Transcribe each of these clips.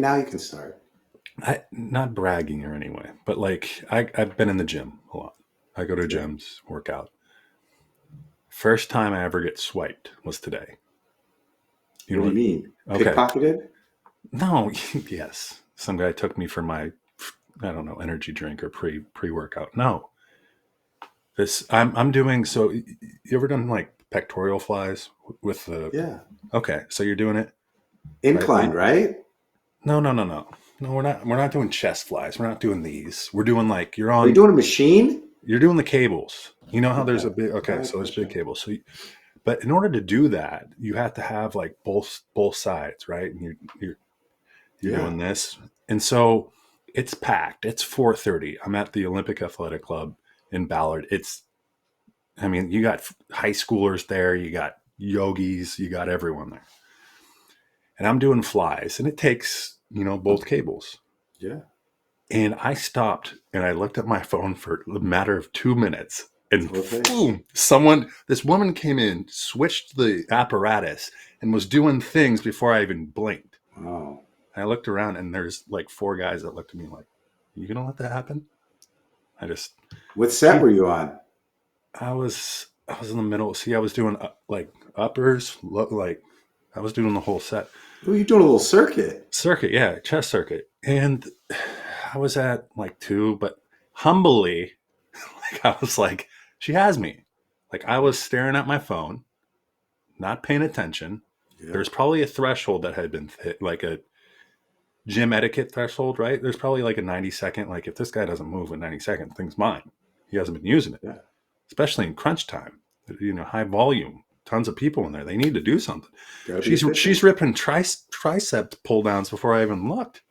Now you can start. Not bragging or anyway, but like I've been in the gym a lot. I go to Yeah. gyms, work out. First time I ever get swiped was today. You What know do you what? mean? Okay. Pickpocketed? No, yes. Some guy took me for my, I don't know, energy drink or pre workout. No, this I'm doing. So you ever done like pectoral flies with the? Yeah. Okay, so you're doing it right. Incline, right? No, no, no, no, no. We're not. We're not doing chest flies. We're not doing these. We're doing like you're Are you on. doing a machine? You're doing the cables. You know how there's Okay. a big. All Okay, right, so there's big gotcha. cables. So, but in order to do that, you have to have like both sides, right? And you're Yeah. doing this, and so it's packed. It's 4:30. I'm at the Olympic Athletic Club in Ballard. I mean, you got high schoolers there, you got yogis, you got everyone there, and I'm doing flies, and it takes both cables. Yeah. And I stopped and I looked at my phone for a matter of 2 minutes, and Both ways. boom, this woman came in, switched the apparatus, and was doing things before I even blinked. Wow. I looked around and there's like four guys that looked at me like, "You gonna let that happen?" I just What set she were you on? I was in the middle. See, I was doing like uppers, like I was doing the whole set Oh, you're doing a little circuit. circuit, yeah, chest circuit, and I was at like two, but humbly, like I was like, she has me. Like I was staring at my phone, not paying attention. Yeah. There's probably a threshold that had been hit, like a gym etiquette threshold, right? There's probably like a 90-second. Like if this guy doesn't move in 90 seconds, thing's mine. He hasn't been using it, Yeah. especially in crunch time. High volume, tons of people in there. They need to do something. Gotta be She's efficient. ripping tricep pull downs before I even looked.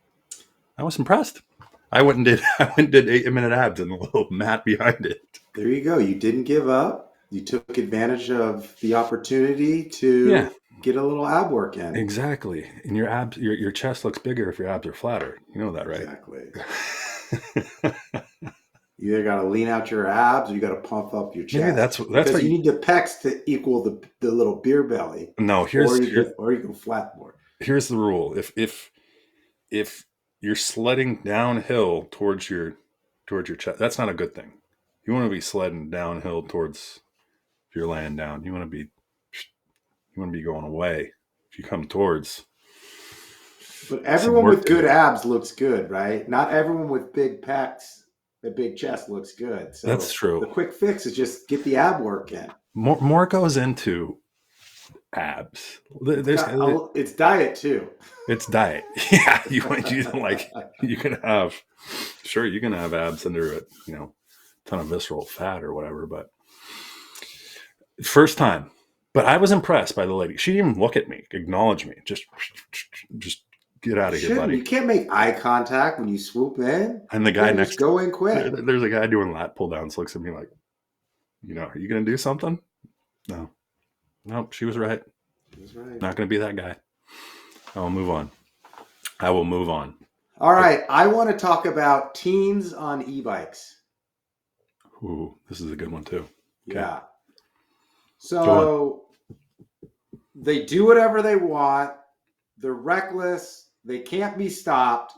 I was impressed. I went and did I went and did 8-minute abs and a little mat behind it. There you go. You didn't give up. You took advantage of the opportunity Yeah, to get a little ab work in. exactly. And your abs, your chest looks bigger if your abs are flatter. You know that, right? Exactly. You either got to lean out your abs or you got to pump up your Maybe chest that's because what. you need the pecs to equal the little beer belly, No, or you can flat board. here's the rule. If you're sledding downhill towards your chest, that's not a good thing. You want to be sledding downhill towards if you're laying down. You want to be going away. If you come towards But some everyone work with to good do. abs looks good, right? Not everyone with big pecs, a big chest looks good. That's So true. the quick fix is just get the ab work in. More goes into abs. There's It's diet too. it's diet. Yeah, you like you can have sure you can have abs under a ton of visceral fat or whatever, but first time. But I was impressed by the lady. She didn't even look at me, acknowledge me. Just get You out of here, shouldn't. buddy. You can't make eye contact when you swoop in. And the You guy gotta just next, go in quick. there's a guy doing lat pull downs, looks at me like, are you going to do something? No. Nope, she was right. That's right. Not going to be that guy. I will move on. I will move on. All right. I want to talk about teens on e-bikes. Ooh, this is a good one too. Okay. Yeah. Go on. So they do whatever they want. They're reckless. They can't be stopped.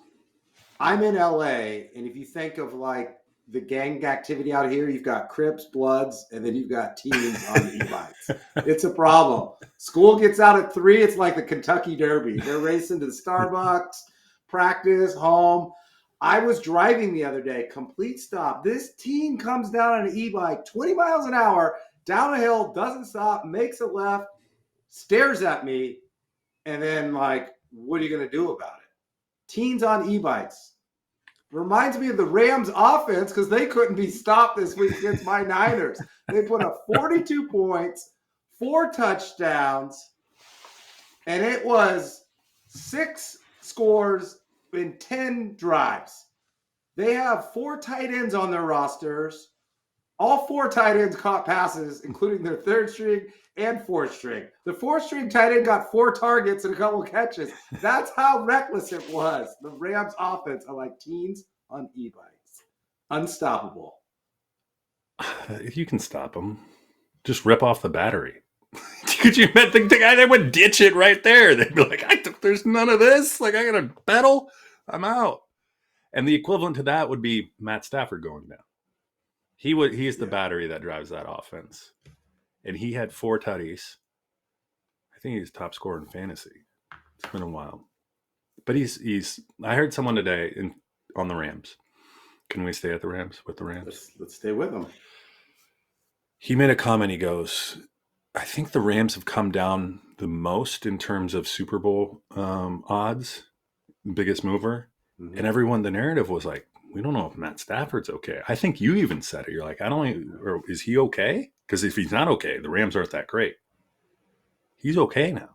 I'm in LA, and if you think of like the gang activity out here, you've got Crips, Bloods, and then you've got teens on e-bikes. It's a problem. School gets out at 3. It's like the Kentucky Derby. They're racing to the Starbucks, practice, home. I was driving the other day, complete stop. This teen comes down on an e-bike, 20 miles an hour, down a hill, doesn't stop, makes a left, stares at me, and then like, what are you going to do about it? Teens on e-bikes. Reminds me of the Rams offense because they couldn't be stopped this week against my Niners. They put up 42 points, 4 touchdowns, and it was 6 scores in 10 drives. They have 4 tight ends on their rosters. All 4 tight ends caught passes, including their 3rd string and 4th string. The 4th string tight end got 4 targets and a couple of catches. That's how reckless it was. The Rams offense are like teens on e-bikes. Unstoppable. You can stop them. Just rip off the battery. Could you bet the guy that would ditch it right there? They'd be like, there's none of this. Like, I got to pedal. I'm out. And the equivalent to that would be Matt Stafford going down. He's the battery that drives that offense. And he had 4 tutties. I think he's top scorer in fantasy. It's been a while. But I heard someone today on the Rams. Can we stay at the Rams with the Rams? Let's stay with them. He made a comment. He goes, I think the Rams have come down the most in terms of Super Bowl odds, biggest mover. Mm-hmm. And the narrative was like, we don't know if Matt Stafford's okay. I think you even said it. You're like, is he okay? Because if he's not okay, the Rams aren't that great. He's okay now.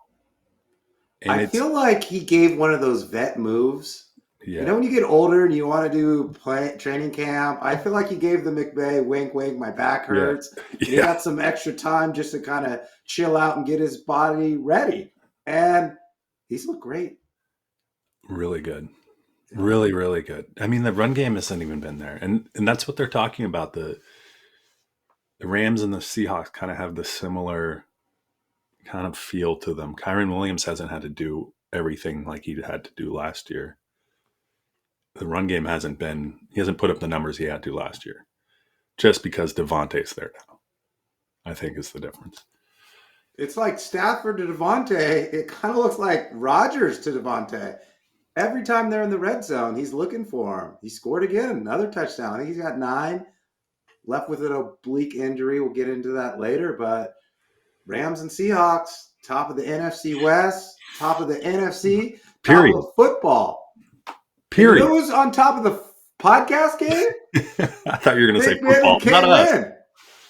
And I feel like he gave one of those vet moves. Yeah. You know, when you get older and you want to do training camp, I feel like he gave the McVay wink, wink, my back hurts. Yeah. He got some extra time just to kind of chill out and get his body ready. And he's looked great. Really good. Really, really good. I mean, the run game hasn't even been there. And that's what they're talking about. The Rams and the Seahawks kind of have the similar kind of feel to them. Kyron Williams hasn't had to do everything like he had to do last year. The run game he hasn't put up the numbers he had to last year. Just because Devontae's there now, I think is the difference. It's like Stafford to Devontae. It kind of looks like Rodgers to Devontae. Every time they're in the red zone, he's looking for him. He scored again, another touchdown. I think he's got 9. Left with an oblique injury. We'll get into that later. But Rams and Seahawks, top of the NFC West, top of the NFC, Period. Top of football. Period. And who's on top of the podcast game? I thought you were going to say Big Ben football. and K Not us. Winn.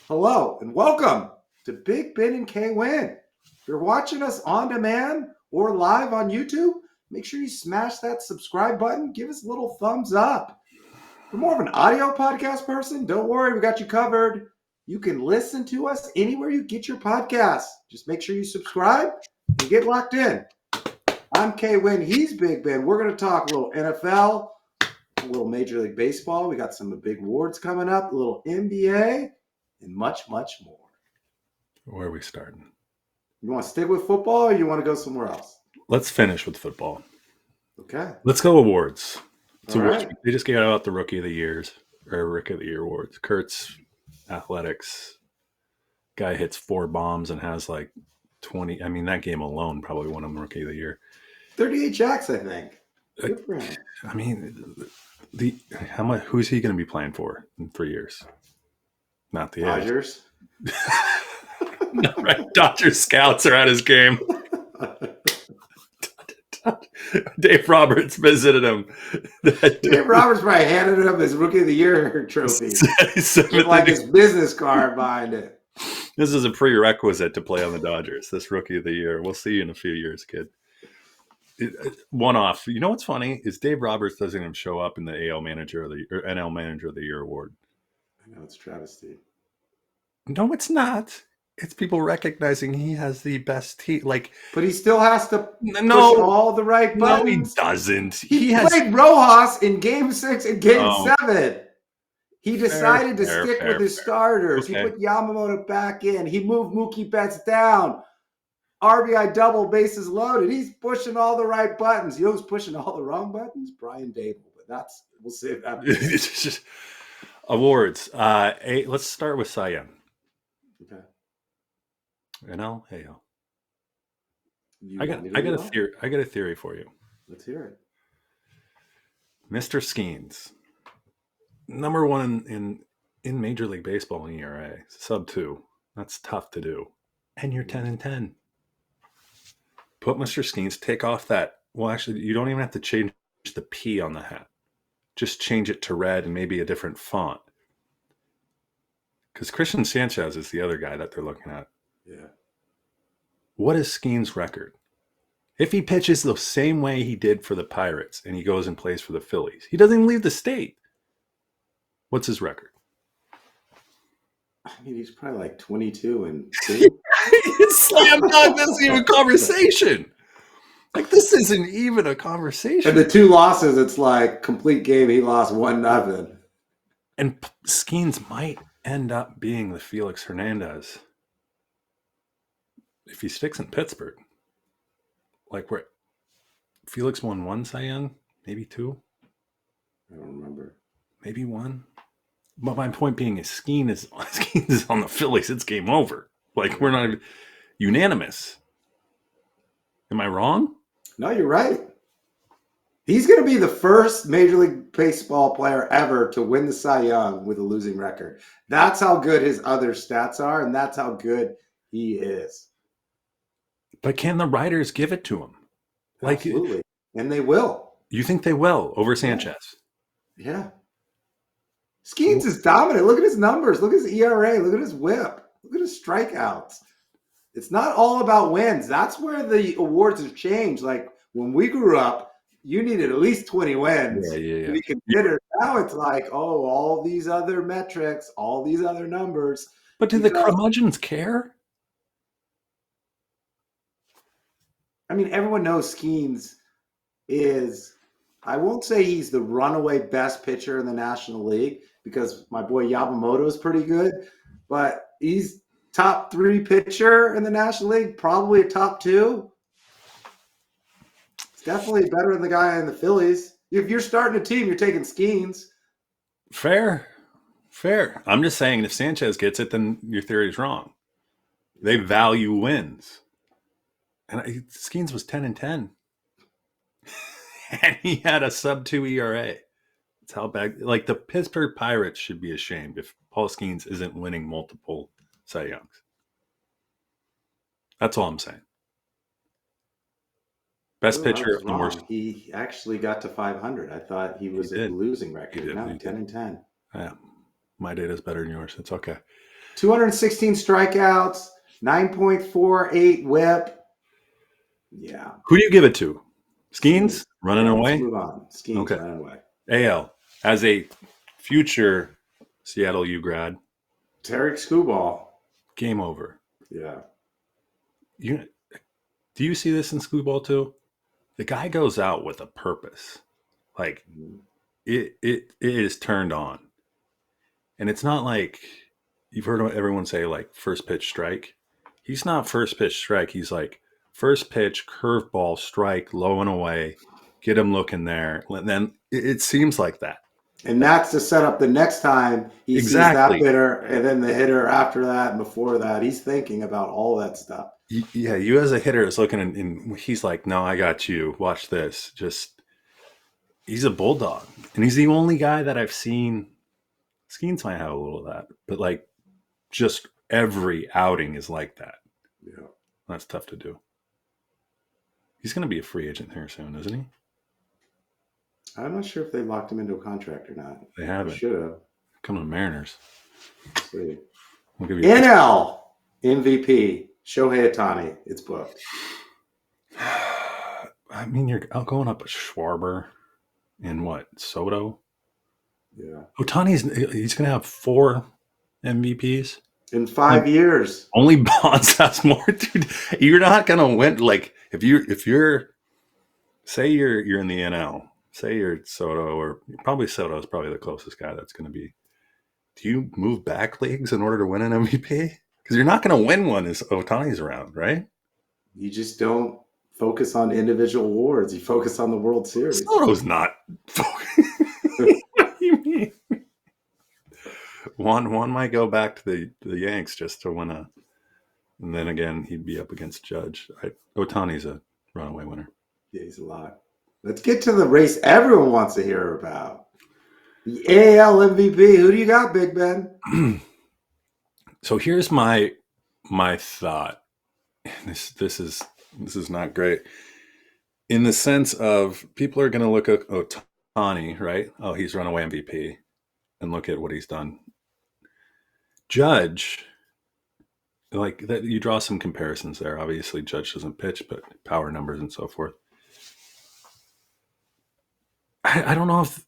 Hello and welcome to Big Ben and K Winn. If you're watching us on demand or live on YouTube, make sure you smash that subscribe button. Give us a little thumbs up. If you're more of an audio podcast person, don't worry, we got you covered. You can listen to us anywhere you get your podcasts. Just make sure you subscribe and get locked in. I'm K Winn. He's Big Ben. We're going to talk a little NFL, a little Major League Baseball. We got some big awards coming up, a little NBA, and much, much more. Where are we starting? You want to stick with football or you want to go somewhere else? Let's finish with football. Okay. Let's go awards. All right. They just gave out the Rookie of the Year awards. Kurtz, athletics. Guy hits 4 bombs and has like 20. I mean, that game alone probably won him Rookie of the Year. 38 jacks, I think. Good for him. I mean, how much? Who's he going to be playing for in 3 years? Not the Dodgers. No, right. Dodgers scouts are at his game. Dave Roberts visited him. Dave Roberts probably handed him his Rookie of the Year trophy. With like his business card behind it. This is a prerequisite to play on the Dodgers, this Rookie of the Year. We'll see you in a few years, kid. One off. You know what's funny is Dave Roberts doesn't even show up in the AL Manager of the or NL Manager of the Year award. I know, it's travesty. No, it's not. It's people recognizing he has the best team. But he still has to push all the right buttons. No, he doesn't. He played Rojas in Game 6 and Game 7. He decided to stick with his starters. Okay. He put Yamamoto back in. He moved Mookie Betts down. RBI double, bases loaded. He's pushing all the right buttons. You know who's pushing all the wrong buttons? Brian Dable. But we'll see if that it's just awards. Let's start with Cy Young. Okay. Hey, I got a theory for you. Let's hear it. Mr. Skeens, number 1 in Major League Baseball in ERA, sub 2. That's tough to do. And you're 10-10. Put Mr. Skeens, take off that. Well, actually, you don't even have to change the P on the hat. Just change it to red and maybe a different font. Because Christian Sanchez is the other guy that they're looking at. Yeah. What is Skeens' record? If he pitches the same way he did for the Pirates and he goes and plays for the Phillies, he doesn't even leave the state. What's his record? I mean, he's probably like 22 and it's slam dunk. This isn't even a conversation. Like, this isn't even a conversation. And the 2 losses, it's like complete game. He lost 1-0. And Skeens might end up being the Felix Hernandez. if he sticks in Pittsburgh, like where Felix won 1 Cy Young, maybe 2. I don't remember. Maybe 1. But my point being is Skeen is on the Phillies. It's game over. Like, we're not unanimous. Am I wrong? No, you're right. He's going to be the first Major League Baseball player ever to win the Cy Young with a losing record. That's how good his other stats are, and that's how good he is. But can the writers give it to him? Like, absolutely. And they will. You think they will over Sanchez? Yeah. Skeens is dominant. Look at his numbers. Look at his ERA. Look at his whip. Look at his strikeouts. It's not all about wins. That's where the awards have changed. Like when we grew up, you needed at least 20 wins to be considered. Now it's like, oh, all these other metrics, all these other numbers. But do the curmudgeons care? I mean, everyone knows Skeens is, I won't say he's the runaway best pitcher in the National League because my boy Yamamoto is pretty good, but he's top 3 pitcher in the National League, probably a top 2. It's definitely better than the guy in the Phillies. If you're starting a team, you're taking Skeens. Fair. I'm just saying if Sanchez gets it, then your theory is wrong. They value wins. And Skeens was 10-10. And he had a sub-2 ERA. That's how bad. Like the Pittsburgh Pirates should be ashamed if Paul Skeens isn't winning multiple Cy Youngs. That's all I'm saying. Best pitcher of the worst. He actually got to 500. I thought he was a losing record. No, 10-10. Yeah, my data's better than yours. It's okay. 216 strikeouts, 9.48 WHIP. Yeah. Who do you give it to? Skeens running away? Let's move on. Skeens running away. AL, as a future Seattle U grad. Tarek Skubal. Game over. Yeah. Do you see this in Skubal too? The guy goes out with a purpose. Like it is turned on. And it's not like you've heard everyone say like first pitch strike. He's not first pitch strike. He's like first pitch, curveball, strike, low and away, get him looking there. And then it seems like that. And that's to set up the next time he sees that hitter, and then the hitter after that and before that. He's thinking about all that stuff. Yeah, you as a hitter is looking and he's like, no, I got you. Watch this. He's a bulldog. And he's the only guy that I've seen. Skeens might have a little of that, but like just every outing is like that. Yeah. That's tough to do. He's going to be a free agent here soon, isn't he? I'm not sure if they locked him into a contract or not. They haven't. Should have. Come to the Mariners. Let's see. We'll give you NL MVP Shohei Ohtani. It's booked. I mean, you're going up with Schwarber and what? Soto? Yeah. He's going to have 4 MVPs in 5 years. Only Bonds has more, dude. You're not going to win. Like if you're say you're in the NL, say you're Soto, or probably Soto is probably the closest guy that's going to be. Do you move back leagues in order to win an MVP? Because you're not going to win one as Ohtani's around, right? You just don't focus on individual awards. You focus on the World Series. Soto's not. What do you mean? One might go back to the Yanks just to win and then again he'd be up against Judge. Ohtani's a runaway winner. Yeah, he's a lot. Let's get to the race everyone wants to hear about. The AL MVP. Who do you got, Big Ben? So here's my thought. This is not great. In the sense of people are going to look at Ohtani, right? Oh, he's runaway MVP, and look at what he's done. Judge, like that, you draw some comparisons there. Obviously, Judge doesn't pitch, but power numbers and so forth. I don't know if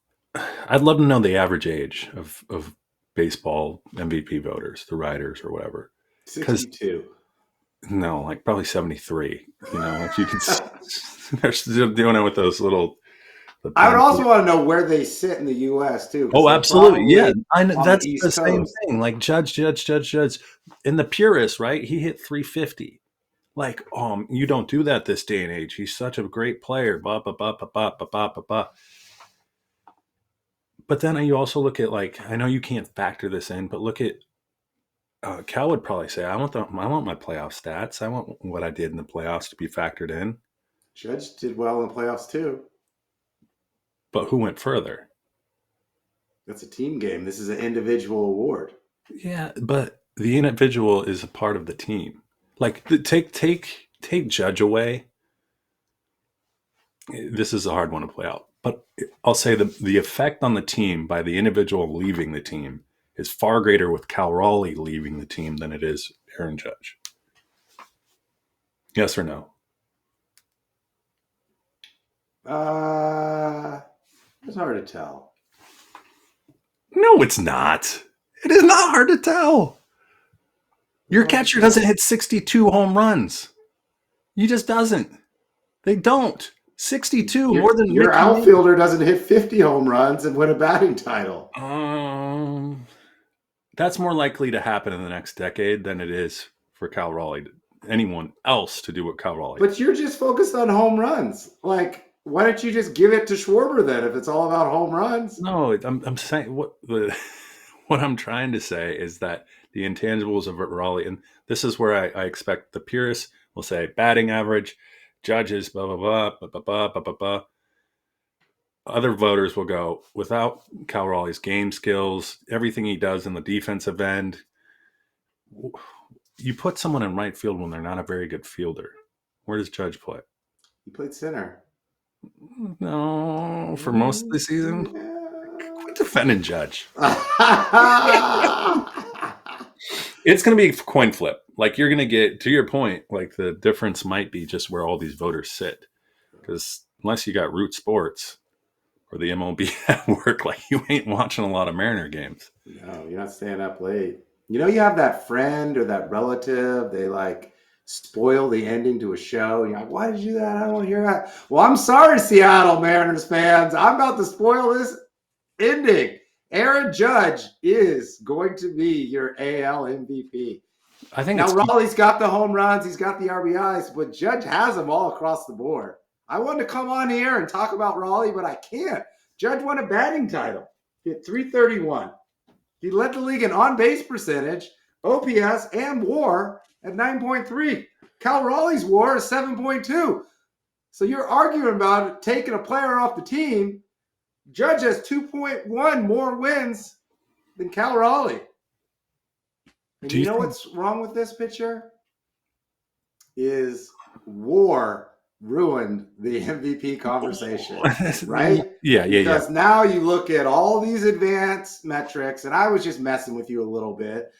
I'd love to know the average age of baseball MVP voters, the writers or whatever. 62. No, like probably 73. You know, if you could, they're still doing it with those little. I would also want to know where they sit in the U.S. too. Oh, absolutely, yeah. I know that's the same thing. Like Judge. In the purist, right? He hit 350. Like, you don't do that this day and age. He's such a great player. Blah, blah, blah, blah, blah, blah, blah, blah, blah. But then you also look at, like, I know you can't factor this in, but look at Cal would probably say, I want my playoff stats. I want what I did in the playoffs to be factored in. Judge did well in the playoffs too. But who went further? That's a team game. This is an individual award. Yeah, but the individual is a part of the team. Like, take Judge away. This is a hard one to play out. But I'll say the effect on the team by the individual leaving the team is far greater with Cal Raleigh leaving the team than it is Aaron Judge. Yes or no? It's hard to tell. No, it's not. It is not hard to tell. Your catcher doesn't hit 62 home runs. He just doesn't. They don't. 62 more than your outfielder doesn't hit 50 home runs and win a batting title. That's more likely to happen in the next decade than it is for Cal Raleigh, anyone else to do what Cal Raleigh. But you're just focused on home runs. Like, why don't you just give it to Schwarber then if it's all about home runs? No, I'm saying what I'm trying to say is that the intangibles of Raleigh, and this is where I expect the purists will say batting average, Judges, blah, blah, blah, blah, blah, blah, blah, blah, blah. Other voters will go, without Cal Raleigh's game skills, everything he does in the defensive end, you put someone in right field when they're not a very good fielder. Where does Judge play? He played center. No, for most of the season. Yeah. Quit defending Judge. It's going to be a coin flip. Like, you're going to get, to your point, like, the difference might be just where all these voters sit. Because unless you got Root Sports or the MLB at work, like, you ain't watching a lot of Mariner games. No, you're not staying up late. You know, you have that friend or that relative, they, like, spoil the ending to a show. And you're like, why did you do that? I don't want to hear that. Well, I'm sorry, Seattle Mariners fans. I'm about to spoil this ending. Aaron Judge is going to be your AL MVP. I think now Raleigh's got the home runs, he's got the RBIs, but Judge has them all across the board. I wanted to come on here and talk about Raleigh, but I can't. Judge won a batting title. He hit .331. He led the league in on-base percentage, OPS, and WAR at 9.3. Cal Raleigh's WAR is 7.2. So you're arguing about taking a player off the team. Judge has 2.1 more wins than Cal Raleigh. And you know what's wrong with this picture? Is WAR ruined the MVP conversation, right? Yeah. Because now you look at all these advanced metrics, and I was just messing with you a little bit,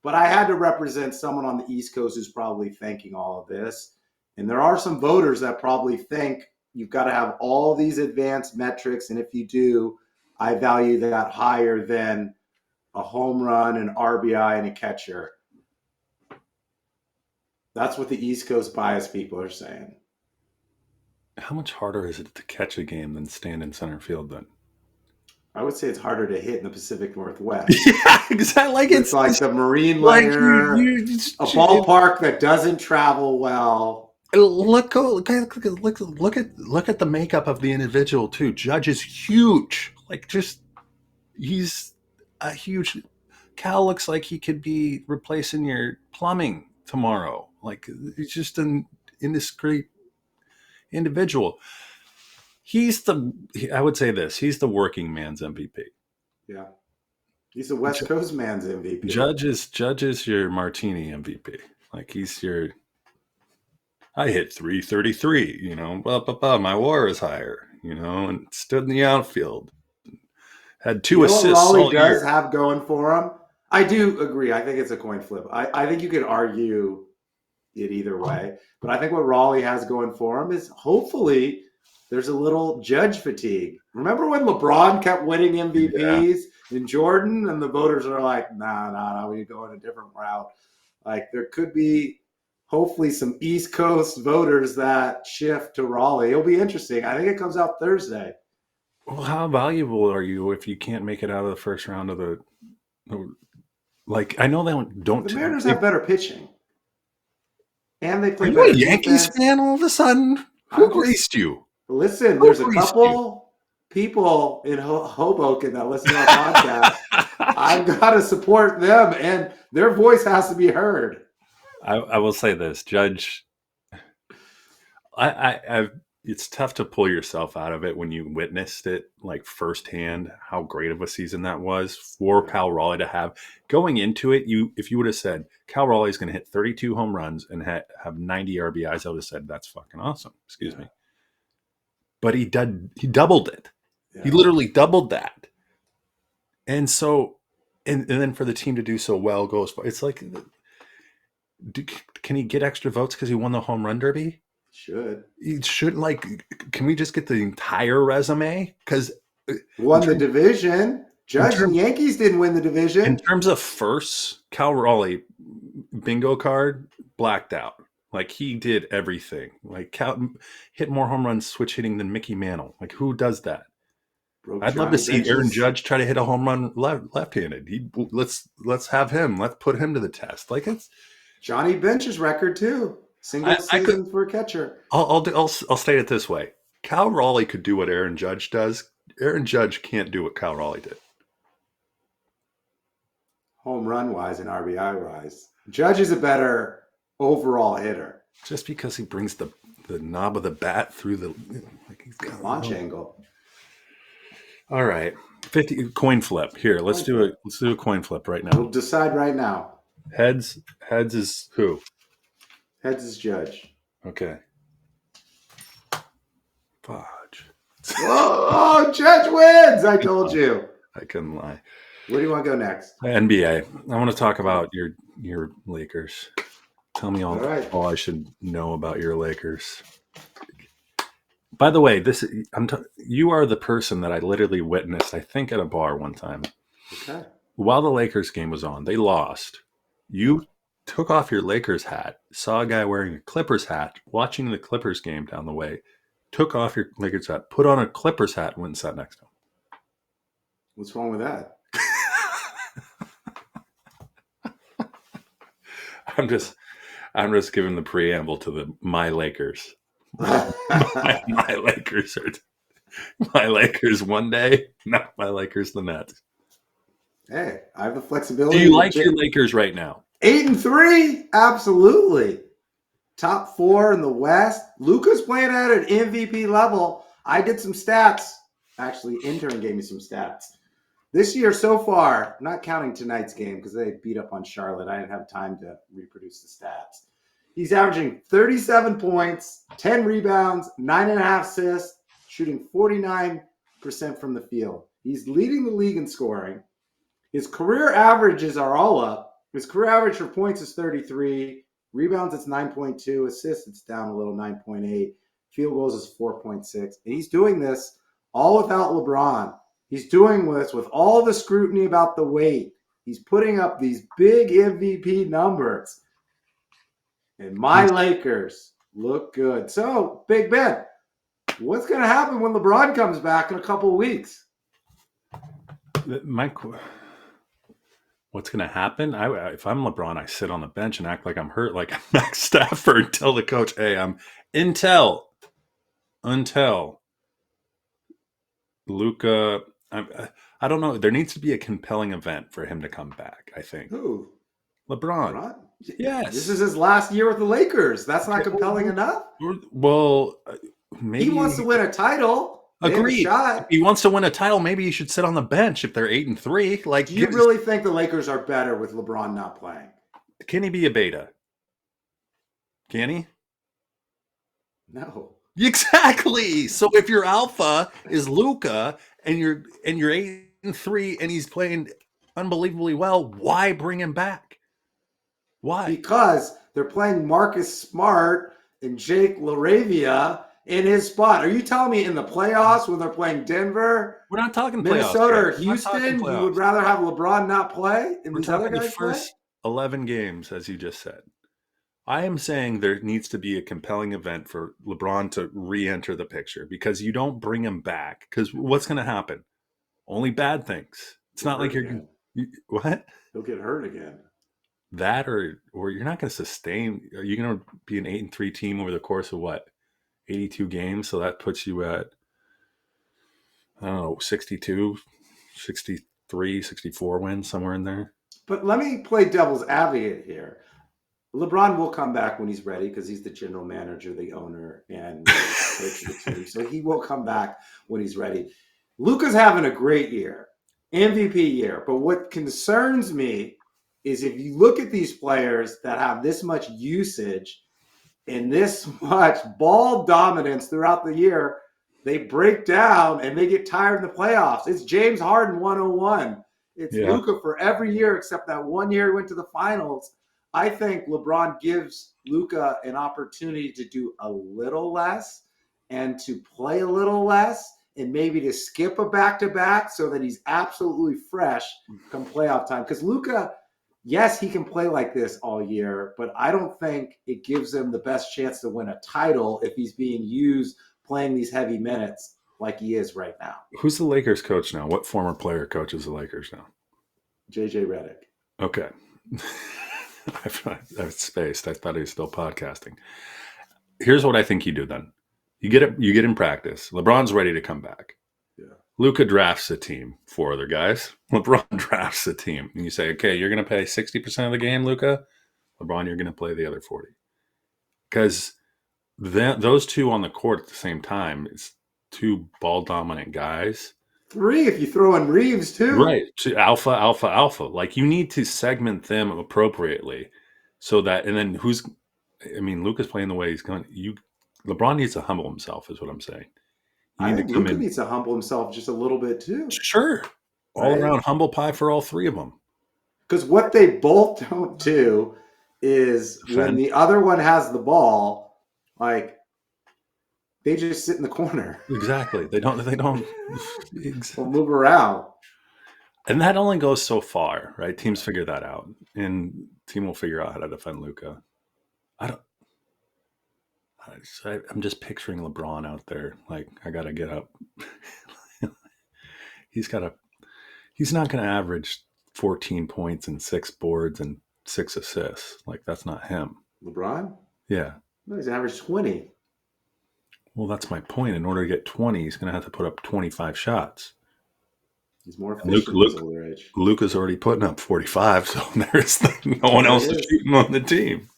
but I had to represent someone on the East Coast who's probably thinking all of this. And there are some voters that probably think you've got to have all these advanced metrics, and if you do, I value that higher than a home run, an RBI, and a catcher. That's what the East Coast bias people are saying. How much harder is it to catch a game than stand in center field then? I would say it's harder to hit in the Pacific Northwest. Yeah, exactly. Like it's like the marine layer, a ballpark that doesn't travel well. Look at the makeup of the individual too. Judge is huge. Like, just, he's a huge. Cal looks like he could be replacing your plumbing tomorrow. Like, he's just an indiscreet individual. I would say this, he's the working man's MVP. Yeah. He's the West Coast man's MVP. Judge is your martini MVP. Like, he's your, I hit .333, my WAR is higher, and stood in the outfield. Had 2 assists what Raleigh all year. Does have going for him. I do agree. I think it's a coin flip. I think you could argue it either way. But I think what Raleigh has going for him is hopefully there's a little Judge fatigue. Remember when LeBron kept winning MVPs in Jordan, and the voters are like, nah, we go in a different route. Like, there could be hopefully some East Coast voters that shift to Raleigh. It'll be interesting. I think it comes out Thursday. Well, how valuable are you if you can't make it out of the first round of the like, I know they don't. The Mariners have better pitching. And they Are play you better a Yankees defense. fan all of a sudden? Who graced you? Listen, Who there's a graced couple people in Hoboken that listen to our podcast. I've got to support them, and their voice has to be heard. I will say this, Judge. It's tough to pull yourself out of it when you witnessed it like firsthand. How great of a season that was for Cal Raleigh to have going into it. If you would have said Cal Raleigh is going to hit 32 home runs and have 90 RBIs, I would have said that's fucking awesome. Excuse me. But he doubled it. Yeah. He literally doubled that. And so, and then for the team to do so well goes. It's like, can he get extra votes because he won the home run derby? He should. Like, can we just get the entire resume? Because won the division. Judge, the Yankees didn't win the division. In terms of firsts, Cal Raleigh bingo card blacked out. Like, he did everything. Like, Cal hit more home runs switch hitting than Mickey Mantle. Like, who does that? I'd love to see Aaron Judge try to hit a home run left-handed. Let's have him. Let's put him to the test. Like, it's Johnny Bench's record too. Single season for a catcher. I'll state it this way: Cal Raleigh could do what Aaron Judge does. Aaron Judge can't do what Cal Raleigh did. Home run wise and RBI wise, Judge is a better overall hitter. Just because he brings the knob of the bat through the he's got launch angle. All right, 50 coin flip here. Let's do a coin flip right now. We'll decide right now. Heads is who? Heads is Judge. Okay. Fudge. Oh, Judge wins! I told you. I couldn't lie. Where do you want to go next? NBA. I want to talk about your Lakers. Tell me all I should know about your Lakers. By the way, you are the person that I literally witnessed, I think, at a bar one time. Okay. While the Lakers game was on, they lost. You took off your Lakers hat, saw a guy wearing a Clippers hat, watching the Clippers game down the way, took off your Lakers hat, put on a Clippers hat, and went and sat next to him. What's wrong with that? I'm just giving the preamble to my Lakers. my Lakers one day, not my Lakers the next. Hey, I have the flexibility. Do you like your Lakers right now? 8-3, absolutely. Top 4 in the West. Luka's playing at an MVP level. I did some stats. Actually, intern gave me some stats. This year so far, not counting tonight's game because they beat up on Charlotte. I didn't have time to reproduce the stats. He's averaging 37 points, 10 rebounds, 9.5 assists, shooting 49% from the field. He's leading the league in scoring. His career averages are all up. His career average for points is 33. Rebounds, it's 9.2. Assists, it's down a little, 9.8. Field goals is 4.6. And he's doing this all without LeBron. He's doing this with all the scrutiny about the weight. He's putting up these big MVP numbers. And my Lakers look good. So, Big Ben, what's going to happen when LeBron comes back in a couple of weeks? What's going to happen? If I'm LeBron, I sit on the bench and act like I'm hurt, like I'm Max Stafford. Tell the coach, hey, I'm until Luka. I don't know. There needs to be a compelling event for him to come back, I think. Who? LeBron. Yes. This is his last year with the Lakers. That's not compelling enough? Well, maybe. He wants to win a title. Agreed. If he wants to win a title, maybe he should sit on the bench if they're 8-3. Like, do you really think the Lakers are better with LeBron not playing? Can he be a beta? Can he? No. Exactly. So if your alpha is Luka and you're 8-3 and he's playing unbelievably well, why bring him back? Why? Because they're playing Marcus Smart and Jake LaRavia in his spot. Are you telling me in the playoffs when they're playing Denver, we're not talking Minnesota, playoffs, or Houston, you would rather have LeBron not play? And these other guys the first 11 games, as you just said. I am saying there needs to be a compelling event for LeBron to re-enter the picture because you don't bring him back. Because what's going to happen? Only bad things. It's not like you're what? He'll get hurt again. that or you're not going to sustain. Are you going to be an 8-3 team over the course of what, 82 games? So that puts you at, I don't know, 62, 63, 64 wins, somewhere in there. But let me play devil's advocate here. LeBron will come back when he's ready because he's the general manager, the owner, and coach of the team. So he will come back when he's ready. Luka's having a great year, MVP year. But what concerns me is if you look at these players that have this much usage and this much ball dominance throughout the year, they break down and they get tired in the playoffs. It's James Harden 101. It's Luka for every year except that one year he went to the finals. I think LeBron gives Luka an opportunity to do a little less and to play a little less and maybe to skip a back-to-back so that he's absolutely fresh come playoff time. Because Luka, yes, he can play like this all year, but I don't think it gives him the best chance to win a title if he's being used playing these heavy minutes like he is right now. Who's the Lakers coach now? What former player coaches the Lakers now? JJ Redick. Okay. I've spaced. I thought he was still podcasting. Here's what I think you do then. You get in practice. LeBron's ready to come back. Yeah. Luka drafts a team, 4 other guys. LeBron drafts a team. And you say, okay, you're going to play 60% of the game, Luka. LeBron, you're going to play the other 40. Because those two on the court at the same time, it's 2 ball-dominant guys. 3 if you throw in Reeves too. Right. Alpha, alpha, alpha. Like you need to segment them appropriately so that, and then Luka's playing the way he's going. LeBron needs to humble himself is what I'm saying. I think Luka needs to humble himself just a little bit too. Sure. All around humble pie for all 3 of them. Because what they both don't do is when the other one has the ball, like, they just sit in the corner. Exactly. They don't We'll move around. And that only goes so far, right? Teams figure that out. And team will figure out how to defend Luka. I'm just picturing LeBron out there. Like, I got to get up. He's not going to average 14 points and 6 boards and 6 assists. Like, that's not him. LeBron? Yeah. No, he's averaged 20. Well, that's my point. In order to get 20, he's going to have to put up 25 shots. He's more efficient at his older age. Luka's already putting up 45, so there's no one else to shoot him on the team.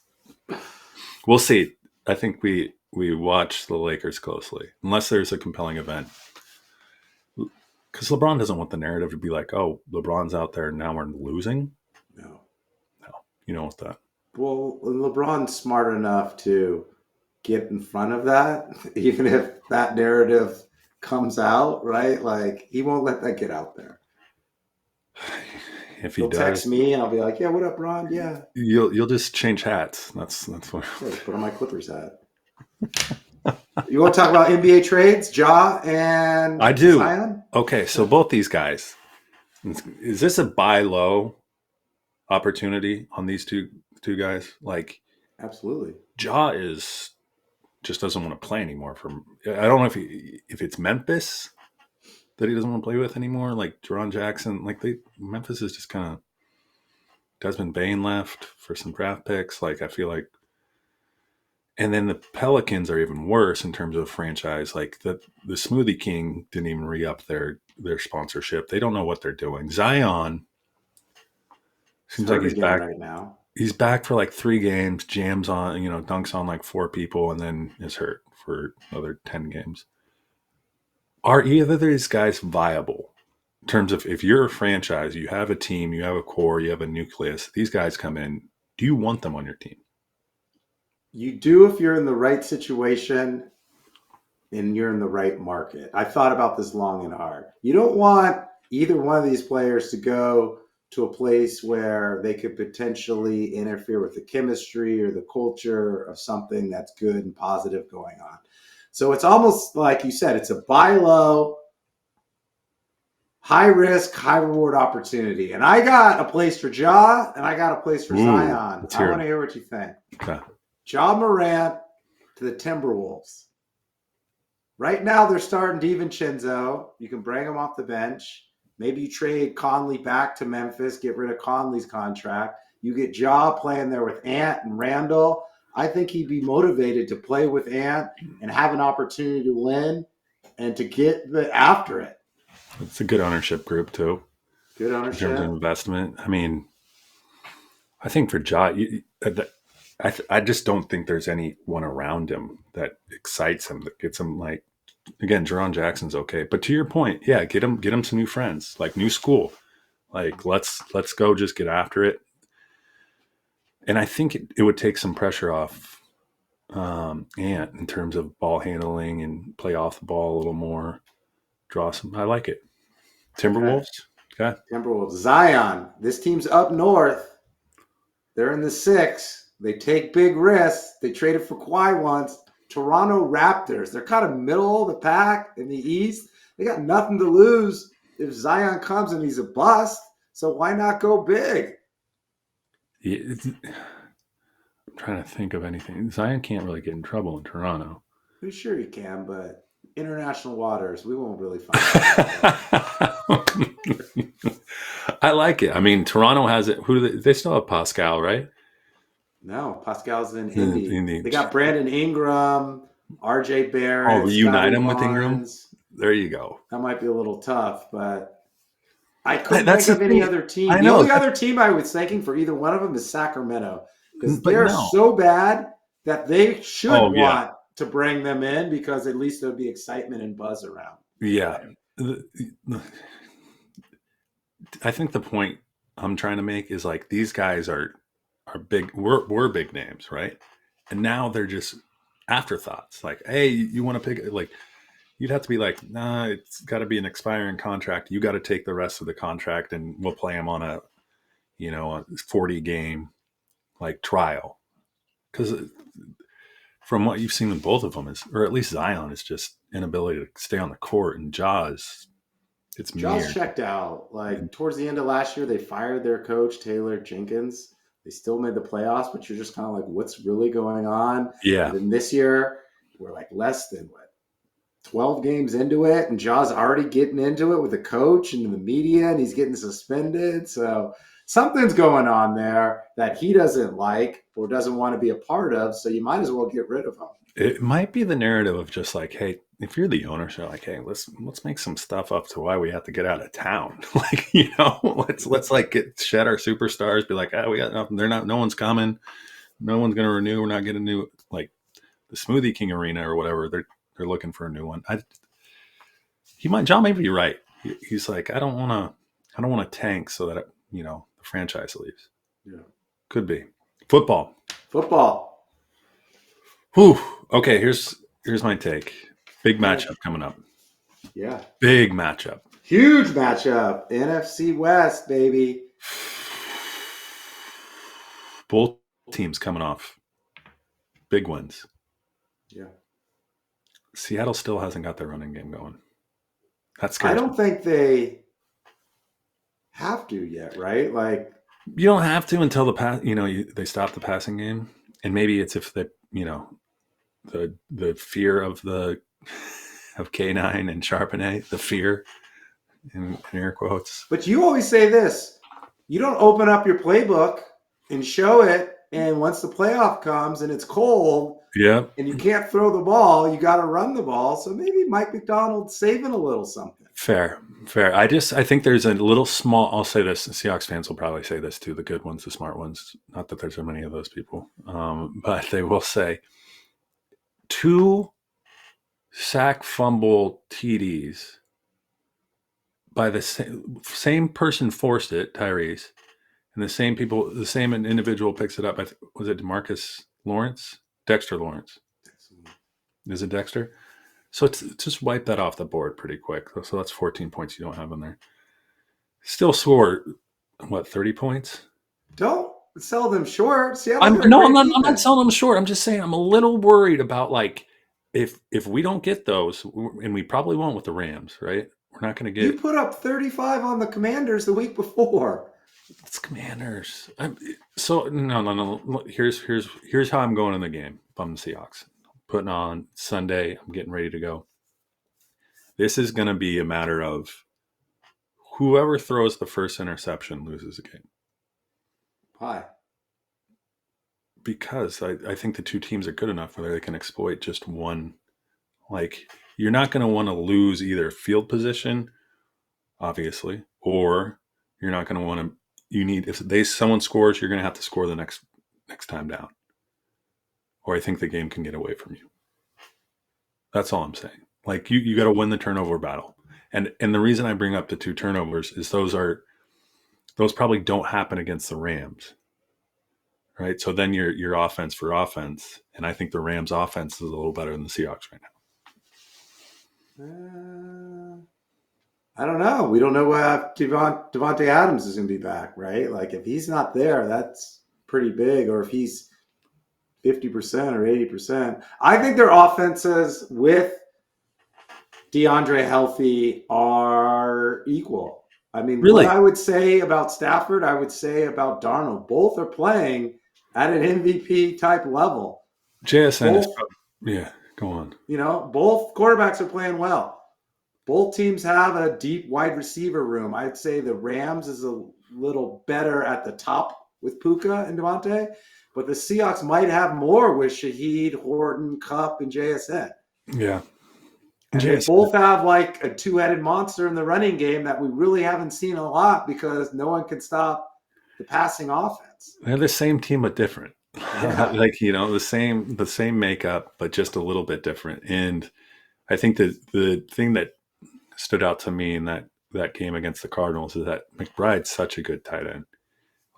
We'll see. I think we watch the Lakers closely, unless there's a compelling event. Because LeBron doesn't want the narrative to be like, oh, LeBron's out there and now we're losing. No. You don't want that. Well, LeBron's smart enough to get in front of that, even if that narrative comes out, right? Like, he won't let that get out there. If he'll text me and I'll be like, yeah, what up, Ron? Yeah. You'll just change hats. That's what. Yeah, put on my Clippers hat. You want to talk about NBA trades, Ja and I do. Zion? Okay, so both these guys. Is this a buy low opportunity on these two guys? Like, absolutely. Ja just doesn't want to play anymore. I don't know if it's Memphis that he doesn't want to play with anymore. Like Jaren Jackson, Memphis is just kind of Desmond Bane left for some draft picks. Like, I feel like, and then the Pelicans are even worse in terms of franchise. Like the Smoothie King didn't even re-up their sponsorship. They don't know what they're doing. Zion seems like he's back right now. He's back for like 3 games, jams on, dunks on like 4 people, and then is hurt for another 10 games. Are either of these guys viable in terms of, if you're a franchise, you have a team, you have a core, you have a nucleus, these guys come in, do you want them on your team? You do if you're in the right situation and you're in the right market. I thought about this long and hard. You don't want either one of these players to go to a place where they could potentially interfere with the chemistry or the culture of something that's good and positive going on. So it's almost like you said, it's a buy low, high risk, high reward opportunity. And I got a place for Ja and I got a place for Zion. I want to hear what you think. Okay. Ja Morant to the Timberwolves. Right now they're starting DiVincenzo. You can bring him off the bench. Maybe you trade Conley back to Memphis, get rid of Conley's contract, You get Ja playing there with Ant and Randall. I think he'd be motivated to play with Ant and have an opportunity to win and to get after it. It's a good ownership group too. Good In terms of ownership. investment. I mean, I think for Ja, I just don't think there's anyone around him that excites him, that gets him like, again, Jerron Jackson's okay. But to your point, yeah, get him some new friends, like new school. Like let's go just get after it. And I think it would take some pressure off Ant in terms of ball handling and play off the ball a little more. Draw some. I like it. Timberwolves. Okay. Timberwolves. Zion. This team's up north. They're in the 6. They take big risks. They traded for Kawhi once. Toronto Raptors. They're kind of middle of the pack in the East. They got nothing to lose if Zion comes and he's a bust. So why not go big? Yeah, I'm trying to think of anything. Zion can't really get in trouble in Toronto. Pretty sure he can, but international waters, we won't really find out. I like it. I mean, Toronto has it. Who do they still have Pascal, right? No, Pascal's in Indy. Indy. They got Brandon Ingram, RJ Barrett. Oh, reunite him Scotty with Ingram? Barnes. There you go. That might be a little tough, but I couldn't That's think of the any thing. other team. I The know. only other team I was thinking for either one of them is Sacramento because But they're no. so bad that they should Oh, yeah. want to bring them in because at least there'll be excitement and buzz around. Yeah. I think the point I'm trying to make is like these guys are big. We're big names, right? And now they're just afterthoughts. Like, hey, you want to pick? Like, you'd have to be like, nah, it's got to be an expiring contract. You got to take the rest of the contract, and we'll play them on a 40 game like trial. Because from what you've seen with both of them is, or at least Zion, is just inability to stay on the court, and Jaws. It's Jaws checked out. Like towards the end of last year, they fired their coach, Taylor Jenkins. They still made the playoffs, but you're just kind of like, what's really going on? Yeah. And then this year, we're like less than 12 games into it, and Jaws already getting into it with the coach and the media, and he's getting suspended. So something's going on there that he doesn't like or doesn't want to be a part of. So you might as well get rid of him. It might be the narrative of just like, hey, if you're the owner, so like, hey, let's make some stuff up to why we have to get out of town. Like, let's like shed our superstars, be like, we got nothing. No one's coming. No one's going to renew. We're not getting a new, like the Smoothie King Arena or whatever. They're looking for a new one. John may be right. He's like, I don't want to tank so that, the franchise leaves. Yeah. Could be. Football. Whew. Okay. Here's my take. Big matchup coming up. Yeah. Big matchup. Huge matchup. NFC West, baby. Both teams coming off big wins. Yeah. Seattle still hasn't got their running game going. That's scary. I don't think they have to yet, right? Like you don't have to until the pass. They stop the passing game, and maybe it's if the fear of K9 and Charbonnet, the fear in air quotes. But you always say this: you don't open up your playbook and show it, and once the playoff comes and it's cold, yeah, and you can't throw the ball, you got to run the ball. So maybe Mike McDonald's saving a little something. Fair. I think there's a little small. I'll say this: Seahawks fans will probably say this too. The good ones, the smart ones. Not that there's so many of those people, but they will say 2 sack fumble TDs by the same person forced it, Tyrese, and the same individual picks it up. Was it Dexter Lawrence? Is it Dexter? So it's just wipe that off the board pretty quick. So that's 14 points you don't have in there. Still score 30 points? Don't sell them short. I'm not selling them short. I'm just saying I'm a little worried about like if we don't get those, and we probably won't with the Rams, right? We're not going to get. You put up 35 on the Commanders the week before. It's Commanders. No. Here's how I'm going in the game. If I'm the Seahawks, putting on Sunday. I'm getting ready to go. This is going to be a matter of whoever throws the first interception loses the game. Why? Because I think the two teams are good enough where they can exploit just one. Like, you're not going to want to lose either field position, obviously, or you're not going to want to. You need if someone scores, you're going to have to score the next time down, or I think the game can get away from you. That's all I'm saying. Like you got to win the turnover battle, and the reason I bring up the 2 turnovers is those probably don't happen against the Rams, right? So then your offense for offense, and I think the Rams' offense is a little better than the Seahawks right Uh, I don't know. We don't know what Devontae Adams is going to be back, right? Like if he's not there, that's pretty big. Or if he's 50% or 80%, I think their offenses with DeAndre healthy are equal. I mean, what Really? I would say about Stafford, I would say about Darnold. Both are playing at an MVP type level. now. JSN is Both, yeah. Go on. both quarterbacks are playing well. Both teams have a deep wide receiver room. I'd say the Rams is a little better at the top with Puka and Devontae, but the Seahawks might have more with Shaheed, Horton, Kupp, and JSN. Yeah. And they JSN. both have like a two-headed monster in the running game that we really haven't seen a lot because no one can stop the passing offense. They're the same team but different. Yeah. Like the same makeup but just a little bit different. And I think that the thing that stood out to me in that game against the Cardinals is that McBride's such a good tight end.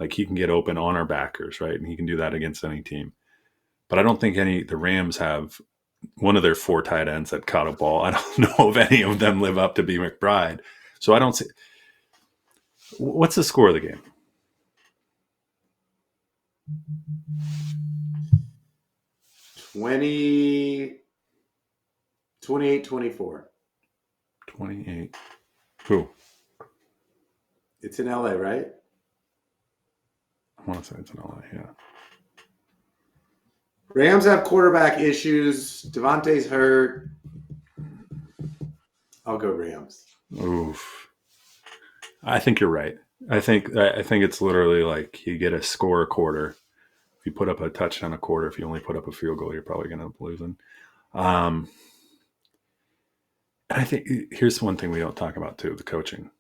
Like he can get open on our backers, right? And he can do that against any team. But I don't think the Rams have one of their 4 tight ends that caught a ball. I don't know if any of them live up to be McBride. So I don't see. What's the score of the game? 28-24. 28. Who? It's in LA, right? I want to say it's an LA, yeah. Rams have quarterback issues. Devontae's hurt. I'll go Rams. Oof. I think you're right. I think it's literally like you get a score a quarter. If you put up a touchdown a quarter, if you only put up a field goal, you're probably going to end up losing. I think here's one thing we don't talk about too: the coaching.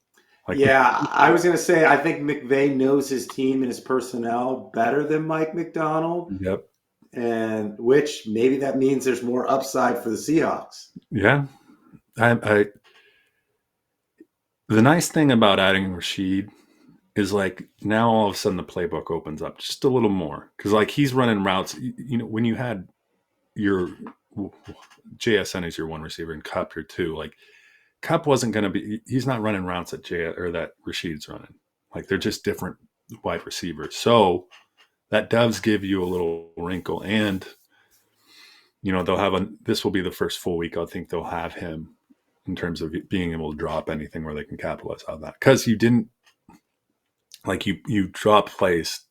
Like, yeah, I was going to say I think McVay knows his team and his personnel better than Mike McDonald. Yep. And which maybe that means there's more upside for the Seahawks. Yeah. The nice thing about adding Rashid is like now all of a sudden the playbook opens up just a little more because like he's running routes. When you had your JSN is your 1 receiver and Kupp your 2, like Kupp wasn't going to be. He's not running routes that Rashid's running. Like they're just different wide receivers. So that does give you a little wrinkle, and they'll have this will be the first full week I think they'll have him in terms of being able to drop anything where they can capitalize on that, because you didn't like you drop plays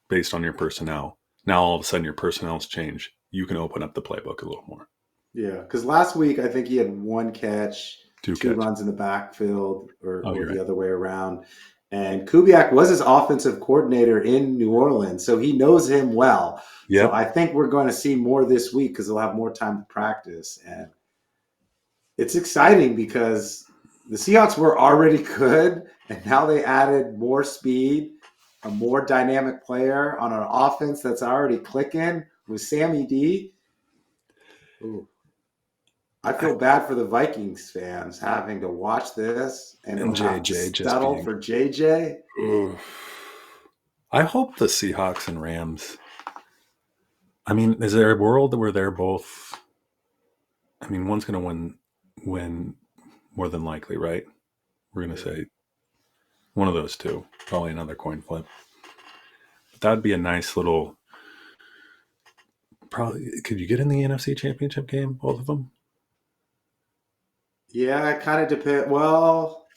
based on your personnel. Now all of a sudden your personnel's changed. You can open up the playbook a little more. Yeah, because last week I think he had 1 catch, 2 runs in the backfield, or the other way around. And Kubiak was his offensive coordinator in New Orleans, so he knows him well. Yep. So I think we're going to see more this week because they'll have more time to practice. And it's exciting because the Seahawks were already good, and now they added more speed, a more dynamic player on an offense that's already clicking with Sammy D. Ooh. I feel bad for the Vikings fans having to watch this and JJ settle for JJ. I hope the Seahawks and Rams. I mean, is there a world where they're both? I mean, one's going to win more than likely, right? We're going to say one of those two, probably another coin flip. But that'd be a nice little. Probably could you get in the NFC Championship game, both of them? Yeah, it kind of depends. Well,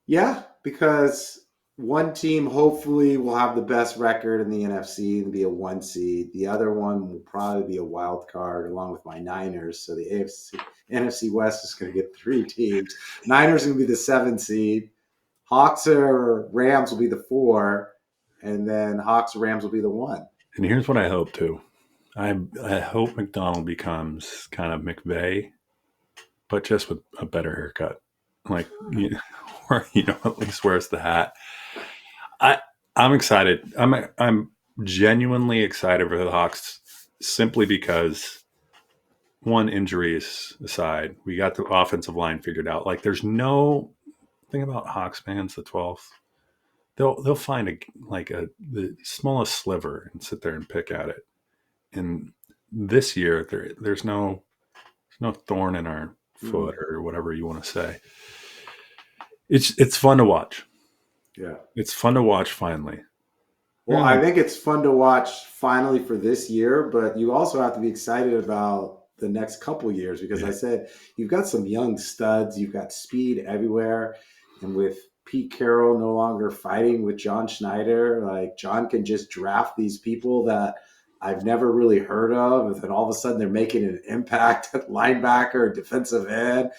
yeah, because one team hopefully will have the best record in the NFC and be a 1 seed. The other one will probably be a wild card along with my Niners. So the NFC West is going to get 3 teams. Niners are going to be the 7 seed. Hawks or Rams will be the 4. and then Hawks Rams will be the 1. And here's what I hope too. I hope McDonald becomes kind of McVay, but just with a better haircut, like or at least wears the hat. I'm excited. I'm genuinely excited for the Hawks simply because, one, injuries aside, we got the offensive line figured out. Like, there's no thing about Hawks fans, the 12th. They'll find the smallest sliver and sit there and pick at it. And this year, there's no thorn in our foot or whatever you want to say. It's fun to watch. Yeah, it's fun to watch finally. Well, I think it's fun to watch finally for this year, but you also have to be excited about the next couple years because I said you've got some young studs, you've got speed everywhere, and with Pete Carroll no longer fighting with John Schneider, like John can just draft these people that I've never really heard of, and all of a sudden they're making an impact at linebacker, defensive end.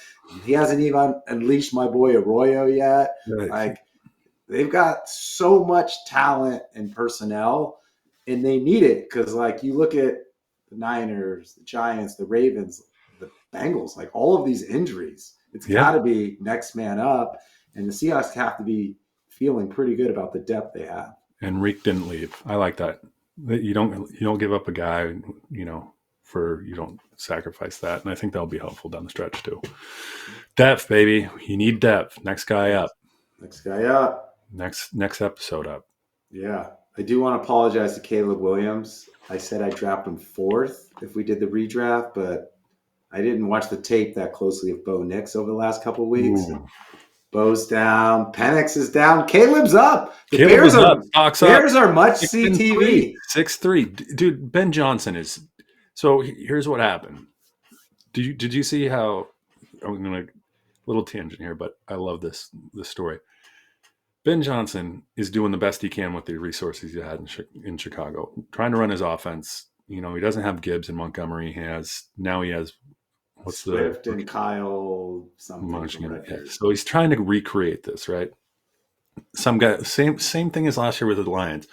He hasn't even unleashed my boy Arroyo yet. Right. Like, they've got so much talent and personnel, and they need it because, like, you look at the Niners, the Giants, the Ravens, the Bengals, like all of these injuries. It's got to be next man up, and the Seahawks have to be feeling pretty good about the depth they have. And Reek didn't leave. I like that. You don't give up a guy, you don't sacrifice that, and I think that'll be helpful down the stretch too. Depth, baby. You need depth. Next guy up. Next guy up. Next episode up. Yeah. I do want to apologize to Caleb Williams. I said I'd draft him 4th if we did the redraft, but I didn't watch the tape that closely of Bo Nix over the last couple of weeks. Bo's down. Penix is down. Caleb's up. The Bears are much CTV. 6'3". Dude, Ben Johnson is – so here's what happened. Did you see how – I'm going to – little tangent here, but I love this story. Ben Johnson is doing the best he can with the resources he had in Chicago, trying to run his offense. He doesn't have Gibbs and Montgomery. He has Swift and Kyle something. So he's trying to recreate this, right? Some guy, same thing as last year with the Lions.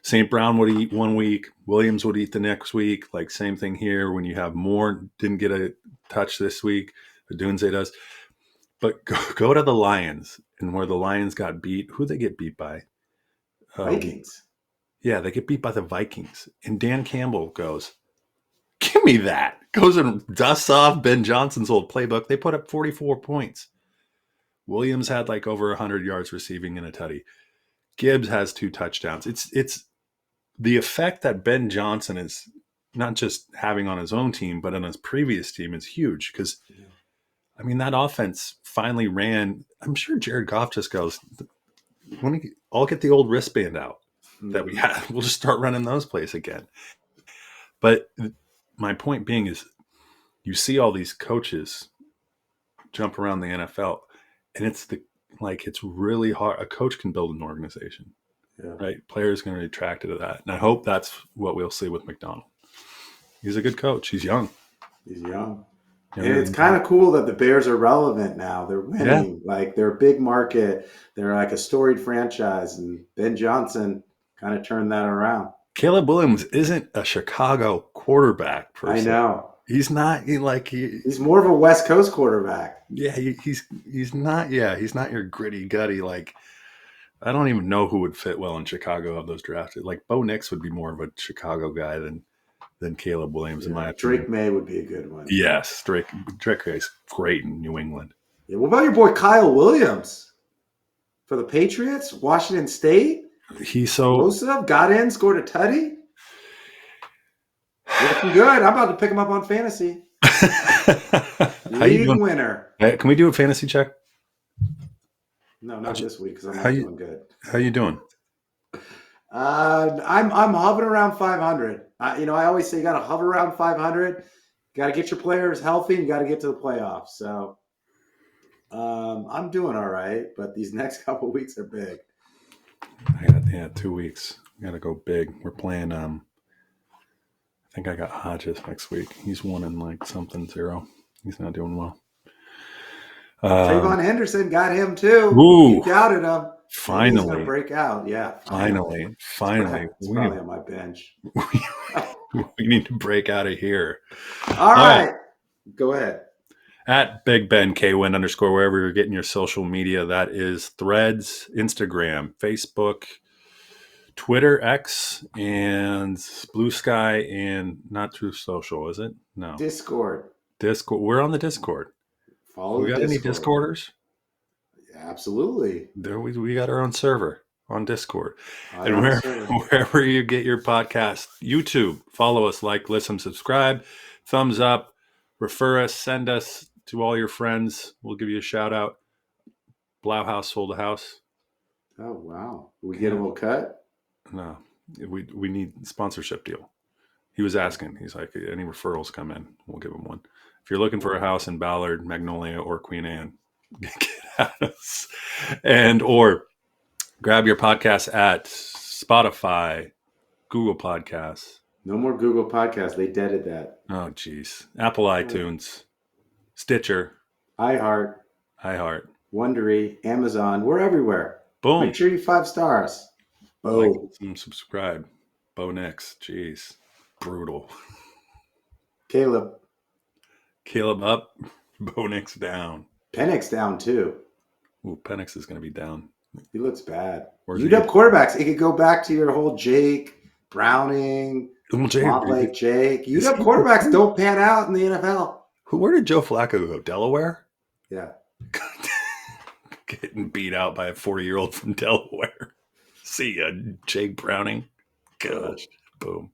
St. Brown would eat 1 week, Williams would eat the next week. Like, same thing here. When you have Moore didn't get a touch this week, Dunze does. But go to the Lions, and where the Lions got beat, who they get beat by? Vikings. Yeah, they get beat by the Vikings. And Dan Campbell goes, give me that. Goes and dusts off Ben Johnson's old playbook. They put up 44 points. Williams had like over 100 yards receiving in a tutty. Gibbs has 2 touchdowns. It's the effect that Ben Johnson is not just having on his own team, but on his previous team is huge because that offense finally ran. I'm sure Jared Goff just goes, I'll get the old wristband out that we had. We'll just start running those plays again. But my point being is you see all these coaches jump around the NFL, and it's really hard. A coach can build an organization, right? Players are going to be attracted to that. And I hope that's what we'll see with McDonald. He's a good coach. He's young. And it's kind of cool that the Bears are relevant now. They're winning. Like, they're a big market. They're like a storied franchise. And Ben Johnson kind of turned that around. Caleb Williams isn't a Chicago quarterback. I know. He's not he's more of a West Coast quarterback. Yeah, he's not. Yeah, he's not your gritty, gutty. Like, I don't even know who would fit well in Chicago of those drafted. Like, Bo Nix would be more of a Chicago guy than Caleb Williams, in my opinion. Drake May would be a good one. Yes, Drake is great in New England. Yeah, what about your boy Kyle Williams for the Patriots, Washington State? He's so explosive. Got in, scored a tutty. Looking good. I'm about to pick him up on fantasy. League winner. Can we do a fantasy check? No, not this week because I'm not doing good. How you doing? I'm hovering around 500. I always say you got to hover around 500. You got to get your players healthy. And you got to get to the playoffs. So I'm doing all right, but these next couple of weeks are big. I got 2 weeks. We got to go big. We're playing. I think I got Hodges next week. He's 1-0. He's not doing well. Trayvon Henderson got him too. Ooh. You doubted him. Maybe he's gonna Finally, break out. Yeah, finally. It's probably on my bench. We need to break out of here. All right. Go ahead. At Big Ben K Winn _ wherever you're getting your social media. That is Threads, Instagram, Facebook, Twitter, X, and Blue Sky, and not True Social, is it? No. Discord. We're on the Discord. Follow We the got any Discord. Discorders? Absolutely. There we got our own server on Discord. I And own a server. wherever you get your podcast, YouTube, follow us, like, listen, subscribe, thumbs up, refer us, send us to all your friends. We'll give you a shout out. Blauhaus sold a house. Oh wow. We get a little cut? No, we need sponsorship deal. He was asking. He's like, any referrals come in, we'll give him one. If you're looking for a house in Ballard, Magnolia, or Queen Anne, get at us. And or grab your podcast at Spotify, Google Podcasts. No more Google Podcasts. They deaded that. Oh, geez. Apple iTunes, Stitcher, iHeart, Wondery, Amazon. We're everywhere. Boom. Make sure you 5 stars. Like and subscribe. Bo Nix. Jeez. Brutal. Caleb up. Bo Nix down. Penix down too. Ooh, Penix is going to be down. He looks bad. Where's UW quarterbacks. It could go back to your whole Jake Browning, Montlake Jake. UW quarterbacks don't pan out in the NFL. Where did Joe Flacco go? Delaware? Yeah. Getting beat out by a 40-year-old from Delaware. See ya, Jake Browning. Gosh, boom.